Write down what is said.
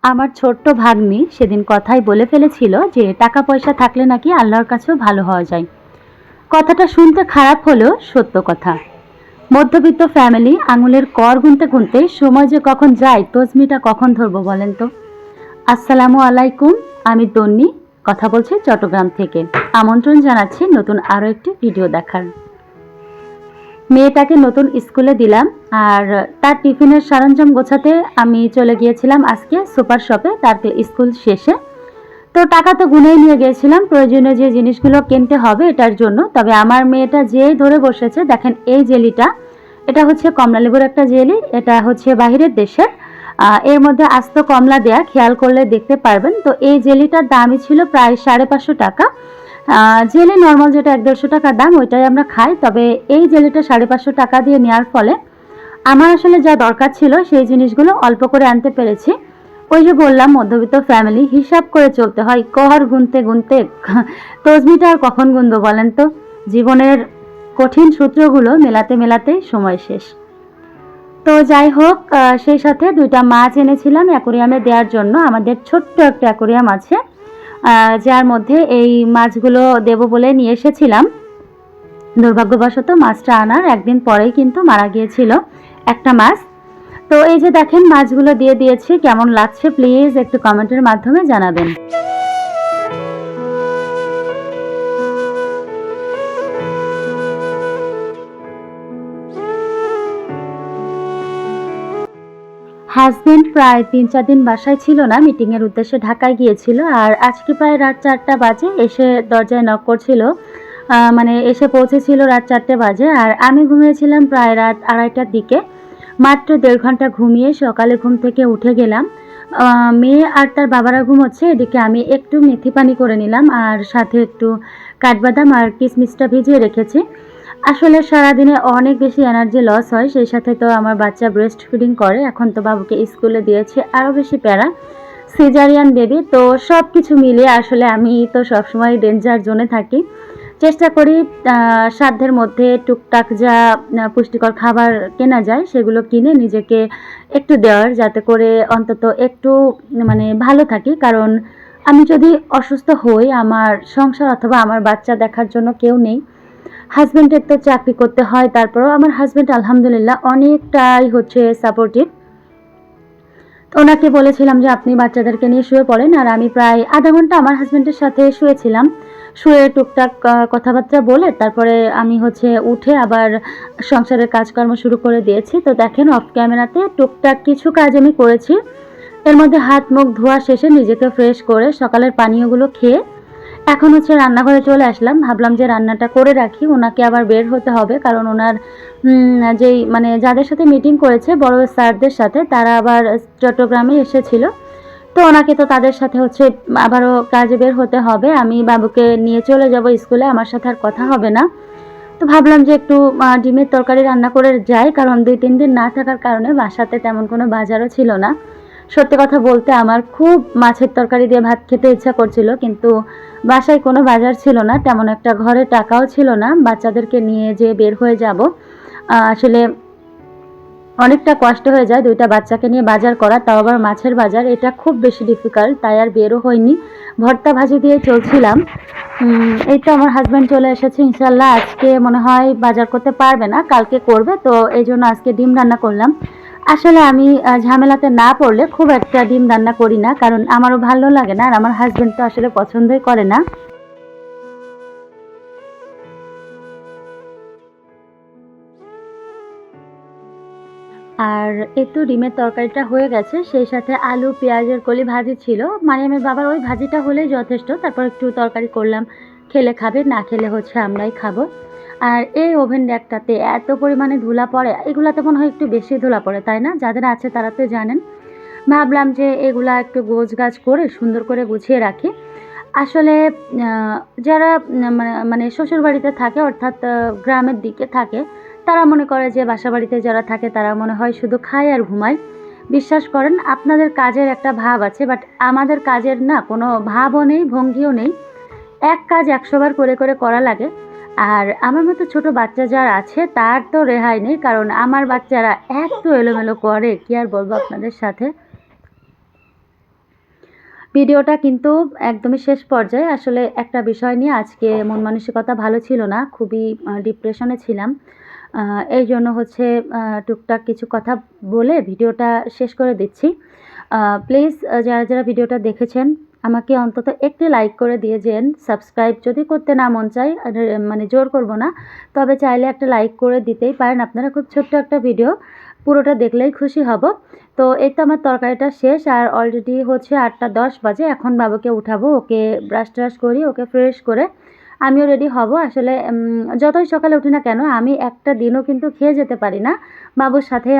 আমার ছোট্ট ভাগ্নি সেদিন কথায় বলে ফেলেছিল যে টাকা পয়সা থাকলে নাকি আল্লাহর কাছেও ভালো হওয়া যায়। কথাটা শুনতে খারাপ হলেও সত্য কথা। মধ্যবিত্ত ফ্যামিলি, আঙুলের কর গুনতে গুনতে সময় যে কখন যায় তসবিটা কখন ধরবো বলেন তো। আসসালামু আলাইকুম, আমি তন্নি, কথা বলছি চট্টগ্রাম থেকে। আমন্ত্রণ জানাচ্ছি নতুন আরও একটি ভিডিও দেখার। মেয়েটাকে নতুন স্কুলে দিলাম আর তার টিফিনের সরঞ্জাম গোছাতে আমি চলে গিয়েছিলাম আজকে সুপার শপে তার স্কুল শেষে। তো টাকা তো গুনেই নিয়ে গিয়েছিলাম প্রয়োজনীয় যে জিনিসগুলো কিনতে হবে এটার জন্য। তবে আমার মেয়েটা যেই ধরে বসেছে, দেখেন এই জেলিটা, এটা হচ্ছে কমলালেবুর একটা জেলি, এটা হচ্ছে বাহিরের দেশের। এর মধ্যে আস্ত কমলা দেয়া, খেয়াল করলে দেখতে পারবেন। তো এই জেলিটার দামই ছিল প্রায় 550 টাকা। জেলি নর্মাল যেটা 150 টাকা দাম ওইটাই আমরা খাই, তবে এই জেলিটা 550 টাকা দিয়ে নেওয়ার ফলে আমার আসলে যা দরকার ছিল সেই জিনিসগুলো অল্প করে আনতে পেরেছি। ওই যে বললাম মধ্যবিত্ত ফ্যামিলি, হিসাব করে চলতে হয়, কর গুনতে গুনতে তসবিটা আর কখন গুনবো বলেন তো। জীবনের কঠিন সূত্রগুলো মেলাতে মেলাতে সময় শেষ। তো যাই হোক, সেই সাথে 2টা মাছ এনেছিলাম অ্যাকোরিয়ামে দেওয়ার জন্য। আমাদের ছোট্ট একটা অ্যাকোরিয়াম আছে, যার মধ্যে এই মাছগুলো দেব বলে নিয়ে এসেছিলাম। দুর্ভাগ্যবশত মাছটা আনার একদিন পরেই কিন্তু মারা গিয়েছিল একটা মাছ। তো এই যে দেখেন মাছগুলো দিয়ে দিয়েছি, কেমন লাগছে প্লিজ একটু কমেন্টের মাধ্যমে জানাবেন। হাজবেন্ড প্রায় 3-4 দিন বাসায় ছিল না, মিটিংয়ের উদ্দেশ্যে ঢাকায় গিয়েছিল। আর আজকে প্রায় রাত 4টা বাজে এসে দরজায় নক করছিল, মানে এসে পৌঁছেছিল রাত 4টে বাজে। আর আমি ঘুমিয়েছিলাম প্রায় রাত 2:30টার দিকে। মাত্র 1.5 ঘন্টা ঘুমিয়ে সকালে ঘুম থেকে উঠে গেলাম। মেয়ে আর তার বাবারা ঘুমোচ্ছে, এদিকে আমি একটু মেথি পানি করে নিলাম আর সাথে একটু কাঠবাদাম আর কিশমিশটা ভিজিয়ে রেখেছি। আসলে সারাদিনে অনেক বেশি এনার্জি লস হয়, সেই সাথে তো আমার বাচ্চা ব্রেস্ট ফিডিং করে, এখন তো বাবুকে স্কুলে দিয়েছি, আরও বেশি প্যারা, সিজারিয়ান বেবি। তো সব কিছু মিলিয়ে আসলে আমি তো সবসময় ডেঞ্জার জোনে থাকি। চেষ্টা করি সাধ্যের মধ্যে টুকটাক যা পুষ্টিকর খাবার কেনা যায় সেগুলো কিনে নিজেকে একটু দেওয়ার, যাতে করে অন্তত একটু মানে ভালো থাকি। কারণ আমি যদি অসুস্থ হই, আমার সংসার অথবা আমার বাচ্চা দেখার জন্য কেউ নেই। হাজব্যান্ডের তো চাকরি করতে হয়, তারপরেও আমার হাজব্যান্ড আলহামদুলিল্লাহ অনেকটাই হচ্ছে সাপোর্টিভ। তো ওনাকে বলেছিলাম যে আপনি বাচ্চাদেরকে নিয়ে শুয়ে পড়েন, আর আমি প্রায় আধা ঘন্টা আমার হাজব্যান্ডের সাথে শুয়েছিলাম। শুয়ে টুকটাক কথাবার্তা বলে তারপরে আমি হচ্ছে উঠে আবার সংসারের কাজকর্ম শুরু করে দিয়েছি। তো দেখেন অফ ক্যামেরাতে টুকটাক কিছু কাজ আমি করেছি। এর মধ্যে হাত মুখ ধোয়া শেষে নিজেকে ফ্রেশ করে সকালের পানীয়গুলো খেয়ে এখন হচ্ছে রান্নাঘরে চলে আসলাম। ভাবলাম যে রান্নাটা করে রাখি, ওনাকে আবার বের হতে হবে, কারণ ওনার যেই মানে যাদের সাথে মিটিং করেছে বড় স্যারদের সাথে, তারা আবার চট্টগ্রামে এসেছিল। তো ওনাকে তো তাদের সাথে হচ্ছে আবারও কাজে বের হতে হবে। আমি বাবুকে নিয়ে চলে যাব স্কুলে, আমার সাথে আর কথা হবে না। তো ভাবলাম যে একটু ডিমের তরকারি রান্না করে যাই, কারণ 2-3 দিন না থাকার কারণে বাসাতে তেমন কোনো বাজারও ছিল না। সত্যি কথা বলতে আমার খুব মাছের তরকারি দিয়ে ভাত খেতে ইচ্ছা করছিল, কিন্তু বাসায় কোনো বাজার ছিল না, তেমন একটা ঘরে টাকাও ছিল না বাচ্চাদেরকে নিয়ে যে বের হয়ে যাব। আসলে অনেকটা কষ্ট হয়ে যায় 2টা বাচ্চাকে নিয়ে বাজার করা, তাও আবার মাছের বাজার, এটা খুব বেশি ডিফিকাল্ট, তাই আর বেরও হয়নি। ভর্তা ভাজি দিয়ে চলছিলাম। এই তো আমার হাজব্যান্ড চলে এসেছে, ইনশাল্লাহ আজকে মনে হয় বাজার করতে পারবে না, কালকে করবে। তো এই জন্য আজকে ডিম রান্না করলাম। আসলে আমি ঝামেলাতে না পড়লে খুব একটা ডিম রান্না করি না, কারণ আমারও ভালো লাগে না আর আমার হাজব্যান্ড তো আসলে পছন্দই করে না। আর এই তো ডিমের তরকারিটা হয়ে গেছে, সেই সাথে আলু পেঁয়াজের কলি ভাজি ছিল। মারিয়ামের বাবার ওই ভাজিটা হলেই যথেষ্ট, তারপর একটু তরকারি করলাম। খেলে খাবে, না খেলে হচ্ছে আমরাই খাবো। আর এই ওভেন র্যাকটাতে এত পরিমাণে ধুলা পড়ে, এগুলাতে মনে হয় একটু বেশি ধুলা পড়ে তাই না? যাদের আছে তারা তো জানেন। ভাবলাম যে এগুলা একটু গোছগাছ করে সুন্দর করে গুছিয়ে রাখি। আসলে যারা মানে শ্বশুরবাড়িতে থাকে, অর্থাৎ গ্রামের দিকে থাকে, তারা মনে করে যে বাসাবাড়িতে যারা থাকে তারা মনে হয় শুধু খায় আর ঘুমায়। বিশ্বাস করেন আপনাদের কাজের একটা ভাব আছে, বাট আমাদের কাজের না কোনো ভাবও নেই, ভঙ্গিও নেই। এক কাজ 100 বার করে করে করা লাগে। আর আমার মতো ছোট বাচ্চা যার আছে তার তো রেহাই নেই, কারণ আমার বাচ্চারা এত এলোমেলো করে, কি আর বলবো আপনাদের সাথে। ভিডিওটা কিন্তু একদমই শেষ পর্যায়ে। আসলে একটা বিষয় নিয়ে আজকে মন মানসিকতা ভালো ছিল না, খুবই ডিপ্রেশনে ছিলাম। এইজন্য হচ্ছে টুকটাক কিছু কথা বলে ভিডিওটা শেষ করে দিচ্ছি। প্লিজ যারা ভিডিওটা দেখেছেন আমাকে অন্তত একটি লাইক করে দিয়ে যেন, সাবস্ক্রাইব যদি করতে না মন চায় মানে জোর করব না, তবে চাইলে একটা লাইক করে দিতেই পারেন আপনারা। খুব ছোট্ট একটা ভিডিও, পুরোটা দেখলেই খুশি হব। তো এই তো আমার তরকারিটা শেষ, আর অলরেডি হচ্ছে 8টা 10 বাজে। এখন বাবুকে উঠাবো, ওকে ব্রাশ করি, ওকে ফ্রেশ করে আমিও রেডি হব। আসলে যতই সকালে উঠি না কেন আমি একটা দিনও কিন্তু খেয়ে যেতে পারি না বাবুর সাথে।